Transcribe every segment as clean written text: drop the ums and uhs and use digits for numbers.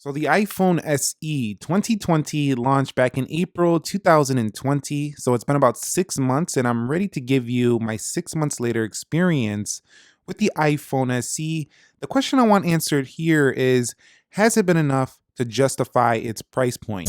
So the iPhone SE 2020 launched back in April 2020. So it's been about 6 months, and I'm ready to give you my 6 months later experience with the iPhone SE. The question I want answered here is, has it been enough to justify its price point?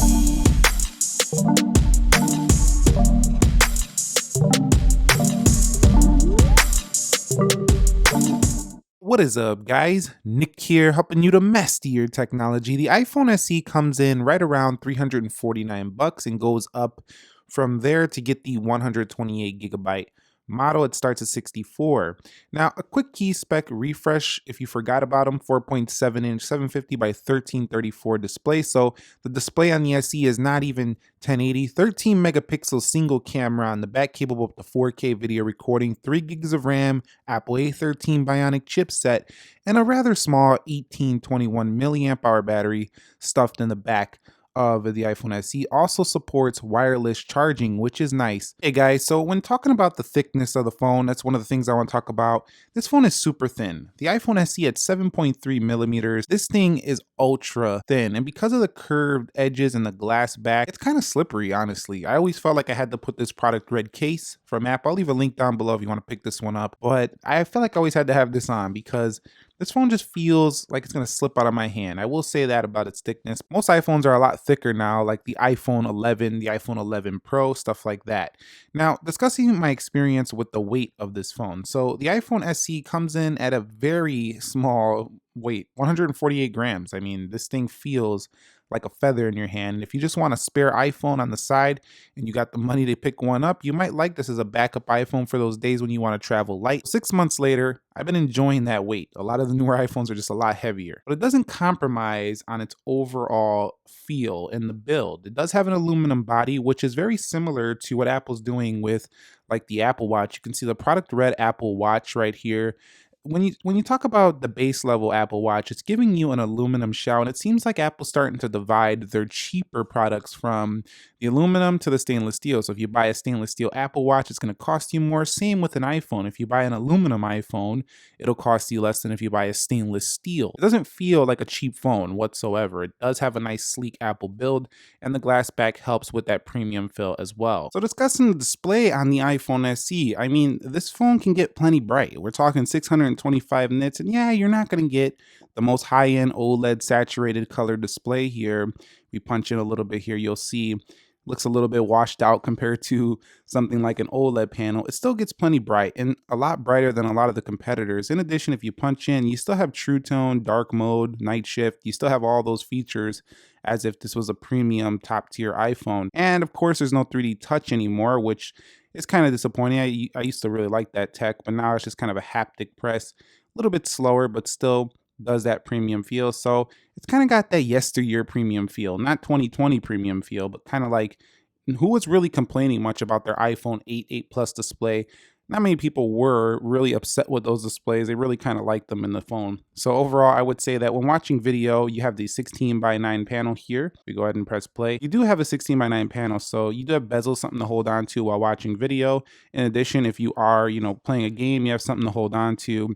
What is up, guys? Nick here, helping you to master your technology. The iPhone SE comes in right around 349 bucks and goes up from there to get the 128 gigabyte model. It starts at 64. Now, a quick key spec refresh if you forgot about them: 4.7-inch 750 by 1334 display. So the display on the SE is not even 1080, 13 megapixel single camera on the back, capable of up to 4K video recording, 3 gigs of RAM, Apple A13 Bionic chipset, and a rather small 1821 milliamp hour battery stuffed in the back of the iPhone SE. Also supports wireless charging, which is nice. Hey guys, so when talking about the thickness of the phone, that's one of the things I want to talk about. This phone is super thin. The iPhone SE at 7.3 millimeters. This thing is ultra thin, and because of the curved edges and the glass back, it's kind of slippery, honestly. I always felt like I had to put this product red case from Apple. I'll leave a link down below if you want to pick this one up, but I felt like I always had to have this on because this phone just feels like it's going to slip out of my hand. I will say that about its thickness. Most iPhones are a lot thicker now, like the iPhone 11, the iPhone 11 Pro, stuff like that. Now, discussing my experience with the weight of this phone. So the iPhone SE comes in at a very small weight, 148 grams. I mean, this thing feels like a feather in your hand. And if you just want a spare iPhone on the side and you got the money to pick one up, you might like this as a backup iPhone for those days when you want to travel light. 6 months later, I've been enjoying that weight. A lot of the newer iPhones are just a lot heavier, but it doesn't compromise on its overall feel in the build. It does have an aluminum body, which is very similar to what Apple's doing with like the Apple Watch. You can see the product red Apple Watch right here. When you talk about the base level Apple Watch, it's giving you an aluminum shell, and it seems like Apple's starting to divide their cheaper products from the aluminum to the stainless steel. So if you buy a stainless steel Apple Watch, it's going to cost you more. Same with an iPhone. If you buy an aluminum iPhone, it'll cost you less than if you buy a stainless steel. It doesn't feel like a cheap phone whatsoever. It does have a nice sleek Apple build, and the glass back helps with that premium feel as well. So discussing the display on the iPhone SE, I mean, this phone can get plenty bright. We're talking 625 nits, and yeah, you're not going to get the most high-end OLED saturated color display here. We punch in a little bit here, you'll see looks a little bit washed out compared to something like an OLED panel. It still gets plenty bright, and a lot brighter than a lot of the competitors. In addition, if you punch in, you still have True Tone, dark mode, night shift. You still have all those features as if this was a premium top tier iPhone. And of course, there's no 3D touch anymore, which is kind of disappointing. I used to really like that tech, but now it's just kind of a haptic press, a little bit slower, but still does that premium feel. So it's kind of got that yesteryear premium feel, not 2020 premium feel, but kind of like, who was really complaining much about their iPhone 8, 8 Plus display? Not many people were really upset with those displays. They really kind of liked them in the phone. So overall, I would say that when watching video, you have the 16:9 panel here. We go ahead and press play. You do have a 16:9 panel, so you do have bezel, something to hold on to while watching video. In addition, if you are, playing a game, you have something to hold on to.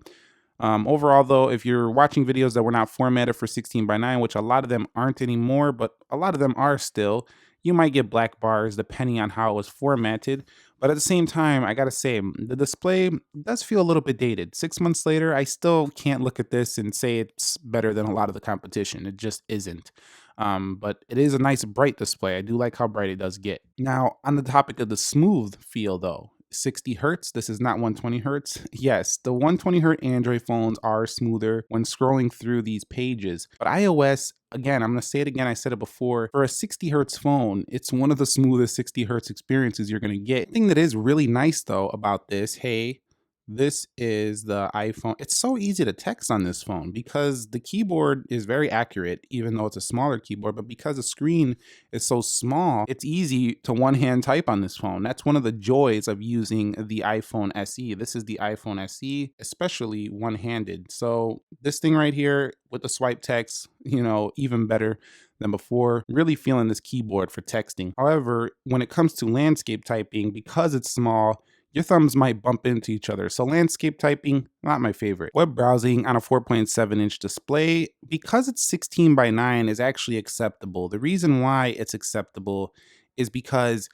Overall, though, if you're watching videos that were not formatted for 16:9, which a lot of them aren't anymore, but a lot of them are still, you might get black bars depending on how it was formatted. But at the same time, I gotta say, the display does feel a little bit dated. 6 months later, I still can't look at this and say it's better than a lot of the competition. It just isn't. But it is a nice bright display. I do like how bright it does get. Now, on the topic of the smooth feel, though, 60 hertz. This is not 120 hertz. Yes, the 120 hertz Android phones are smoother when scrolling through these pages. But iOS, again, I'm going to say it again, I said it before, for a 60 hertz phone, it's one of the smoothest 60 hertz experiences you're going to get. The thing that is really nice though about this, hey, this is the iPhone. It's so easy to text on this phone because the keyboard is very accurate, even though it's a smaller keyboard. But because the screen is so small, it's easy to one-hand type on this phone. That's one of the joys of using the iPhone SE. This is the iPhone SE, especially one-handed. So this thing right here with the swipe text, even better than before. Really feeling this keyboard for texting. However, when it comes to landscape typing, because it's small, your thumbs might bump into each other. So landscape typing, not my favorite. Web browsing on a 4.7-inch display, because it's 16 by 9 is actually acceptable. The reason why it's acceptable is because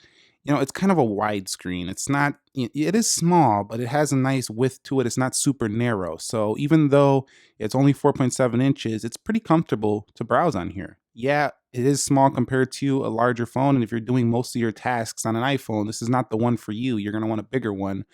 it's kind of a wide screen. It's not, it is small, but it has a nice width to it. It's not super narrow. So even though it's only 4.7 inches, it's pretty comfortable to browse on here. Yeah, it is small compared to a larger phone. And if you're doing most of your tasks on an iPhone, this is not the one for you. You're going to want a bigger one.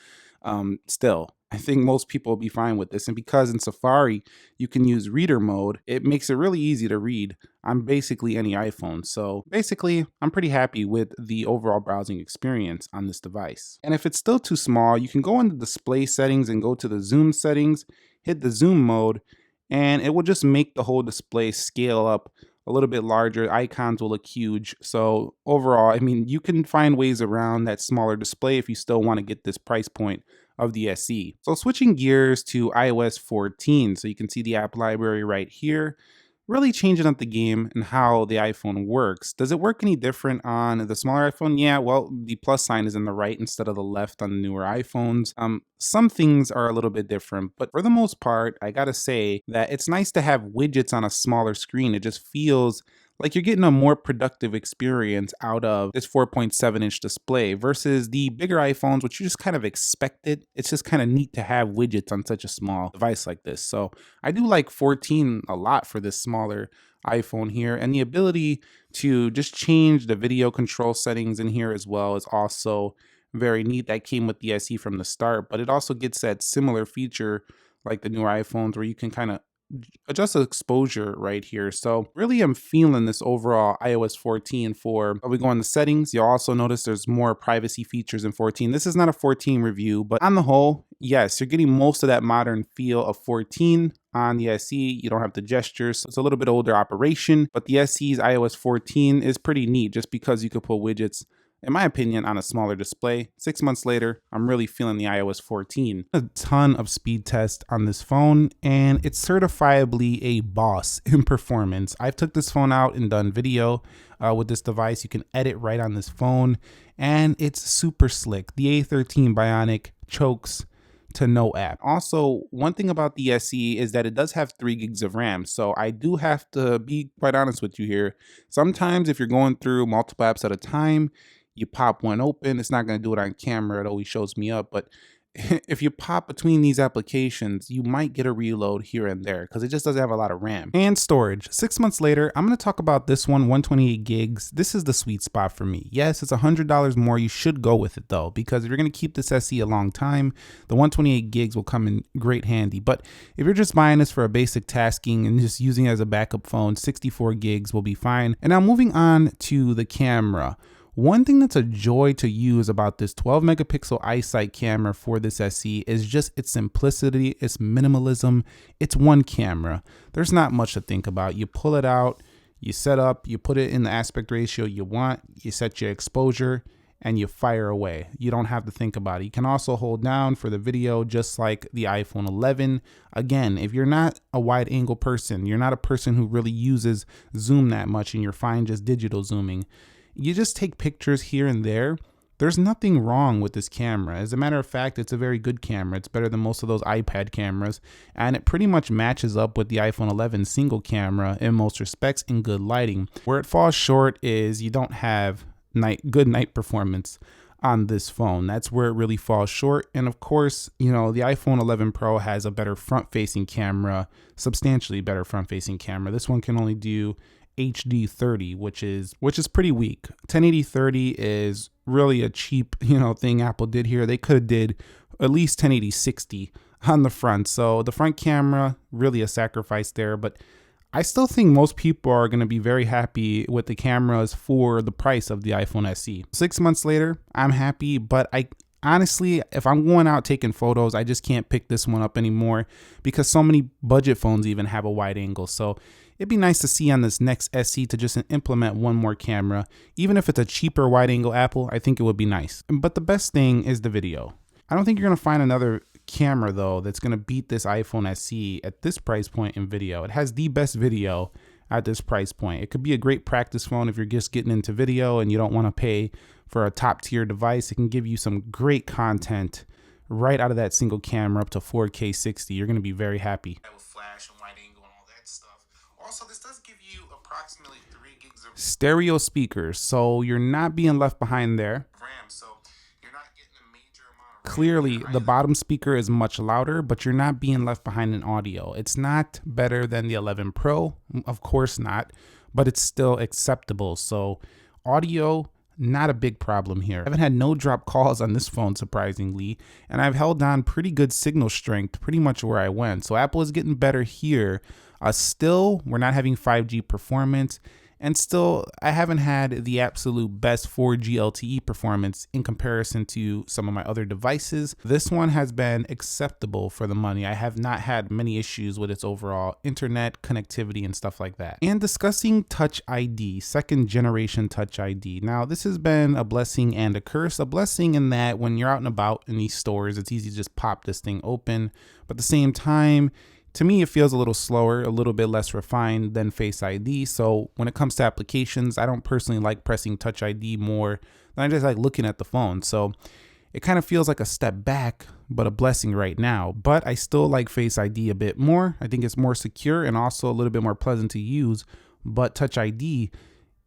Still, I think most people will be fine with this. And because in Safari, you can use reader mode, it makes it really easy to read on basically any iPhone. So basically, I'm pretty happy with the overall browsing experience on this device. And if it's still too small, you can go into display settings and go to the zoom settings, hit the zoom mode, and it will just make the whole display scale up a little bit larger. Icons will look huge. So overall, I mean, you can find ways around that smaller display if you still want to get this price point of the SE. So switching gears to iOS 14, so you can see the app library right here, really changing up the game and how the iPhone works. Does it work any different on the smaller iPhone? Yeah, well, the plus sign is in the right instead of the left on the newer iPhones. Some things are a little bit different, but for the most part, I gotta say that it's nice to have widgets on a smaller screen. It just feels like you're getting a more productive experience out of this 4.7-inch display versus the bigger iPhones, which you just kind of expected. It's just kind of neat to have widgets on such a small device like this. So I do like 14 a lot for this smaller iPhone here, and the ability to just change the video control settings in here as well is also very neat. That came with the SE from the start, but it also gets that similar feature like the newer iPhones where you can kind of adjust the exposure right here. So really I'm feeling this overall iOS 14 for, we go in the settings, you'll also notice there's more privacy features in 14. This is not a 14 review, but on the whole, yes, you're getting most of that modern feel of 14 on the SE. You don't have the gestures, so it's a little bit older operation, but the SE's iOS 14 is pretty neat just because you could put widgets, in my opinion, on a smaller display. 6 months later, I'm really feeling the iOS 14. A ton of speed tests on this phone, and it's certifiably a boss in performance. I've took this phone out and done video with this device. You can edit right on this phone, and it's super slick. The A13 Bionic chokes to no app. Also, one thing about the SE is that it does have 3 gigs of RAM. So I do have to be quite honest with you here. Sometimes if you're going through multiple apps at a time, you pop one open, it's not going to do it on camera, it always shows me up, but if you pop between these applications, you might get a reload here and there because it just doesn't have a lot of RAM. And storage. 6 months later, I'm going to talk about this one, 128 gigs. This is the sweet spot for me. Yes, it's $100 more. You should go with it though, because if you're going to keep this SE a long time, the 128 gigs will come in great handy. But if you're just buying this for a basic tasking and just using it as a backup phone, 64 gigs will be fine. And now moving on to the camera. One thing that's a joy to use about this 12 megapixel iSight camera for this SE is just its simplicity, its minimalism. It's one camera. There's not much to think about. You pull it out, you set up, you put it in the aspect ratio you want, you set your exposure, and you fire away. You don't have to think about it. You can also hold down for the video just like the iPhone 11. Again, if you're not a wide angle person, you're not a person who really uses zoom that much and you're fine just digital zooming, you just take pictures here and there. There's nothing wrong with this camera. As a matter of fact, it's a very good camera. It's better than most of those iPad cameras, and it pretty much matches up with the iPhone 11 single camera in most respects in good lighting. Where it falls short is you don't have good night performance on this phone. That's where it really falls short. And of course, the iPhone 11 Pro has a better front-facing camera, substantially better front-facing camera. This one can only do HD 30, which is pretty weak. 1080 30 is really a cheap thing Apple did here. They could have did at least 1080 60 on the front. So the front camera, really a sacrifice there, but I still think most people are going to be very happy with the cameras for the price of the iPhone SE. 6 months later, I'm happy, but honestly, if I'm going out taking photos, I just can't pick this one up anymore because so many budget phones even have a wide angle. So it'd be nice to see on this next SE to just implement one more camera. Even if it's a cheaper wide angle Apple, I think it would be nice. But the best thing is the video. I don't think you're going to find another camera though that's going to beat this iPhone SE at this price point in video. It has the best video at this price point. It could be a great practice phone if you're just getting into video and you don't want to pay for a top tier device. It can give you some great content right out of that single camera up to 4K 60. You're going to be very happy. With flash and wide angle and all that stuff. Also, this does give you approximately 3 gigs of Stereo speakers, so you're not being left behind there. RAM, so you're not getting a major amount of Clearly, the bottom speaker is much louder, but you're not being left behind in audio. It's not better than the 11 Pro, of course not, but it's still acceptable. So audio, not a big problem here. I haven't had no drop calls on this phone, surprisingly, and I've held on pretty good signal strength pretty much where I went. So Apple is getting better here. Still, we're not having 5G performance. And still, I haven't had the absolute best 4G LTE performance in comparison to some of my other devices. This one has been acceptable for the money. I have not had many issues with its overall internet connectivity and stuff like that. And discussing Touch ID, second generation Touch ID. Now, this has been a blessing and a curse. A blessing in that when you're out and about in these stores, it's easy to just pop this thing open. But at the same time, to me, it feels a little slower, a little bit less refined than Face ID. So when it comes to applications, I don't personally like pressing Touch ID more than I just like looking at the phone. So it kind of feels like a step back, but a blessing right now. But I still like Face ID a bit more. I think it's more secure and also a little bit more pleasant to use. But Touch ID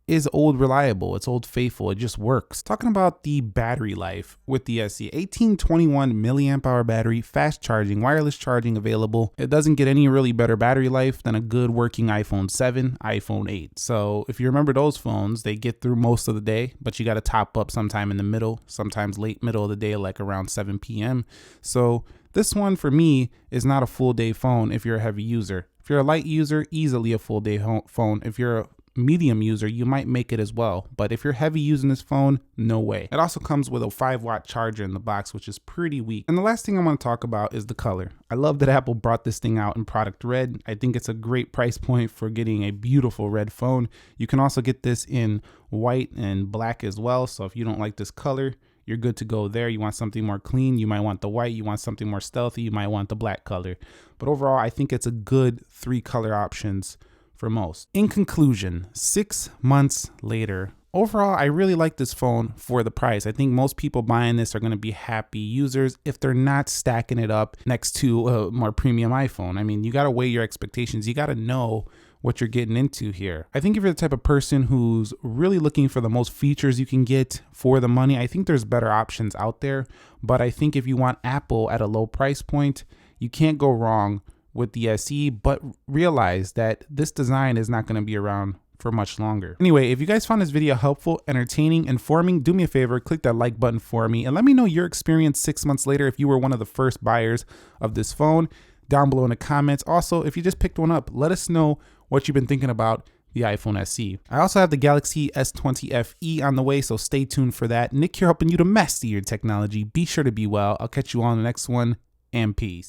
is old reliable, it's old faithful, it just works. Talking about the battery life with the SE, 1821 milliamp hour battery, fast charging, wireless charging available. It doesn't get any really better battery life than a good working iPhone 7, iPhone 8. So if you remember those phones, they get through most of the day, but you got to top up sometime in the middle, sometimes late middle of the day, like around 7 p.m. So this one for me is not a full day phone if you're a heavy user. If you're a light user, easily a full day phone. If you're a medium user, you might make it as well, but if you're heavy using this phone, no way. It also comes with a 5-watt charger in the box, which is pretty weak. And the last thing I want to talk about is the color. I love that Apple brought this thing out in product red. I think it's a great price point for getting a beautiful red phone. You can also get this in white and black as well, so if you don't like this color, you're good to go there. You want something more clean, you might want the white. You want something more stealthy, you might want the black color. But overall, I think it's a good 3 color options for most. In conclusion, 6 months later, overall, I really like this phone for the price. I think most people buying this are going to be happy users if they're not stacking it up next to a more premium iPhone. I mean, you got to weigh your expectations. You got to know what you're getting into here. I think if you're the type of person who's really looking for the most features you can get for the money, I think there's better options out there. But I think if you want Apple at a low price point, you can't go wrong with the SE, but realize that this design is not going to be around for much longer. Anyway, if you guys found this video helpful, entertaining, informing, do me a favor, click that like button for me and let me know your experience 6 months later if you were one of the first buyers of this phone down below in the comments. Also, if you just picked one up, let us know what you've been thinking about the iPhone SE. I also have the Galaxy S20 FE on the way, so stay tuned for that. Nick here helping you to master your technology. Be sure to be well. I'll catch you all in the next one, and peace.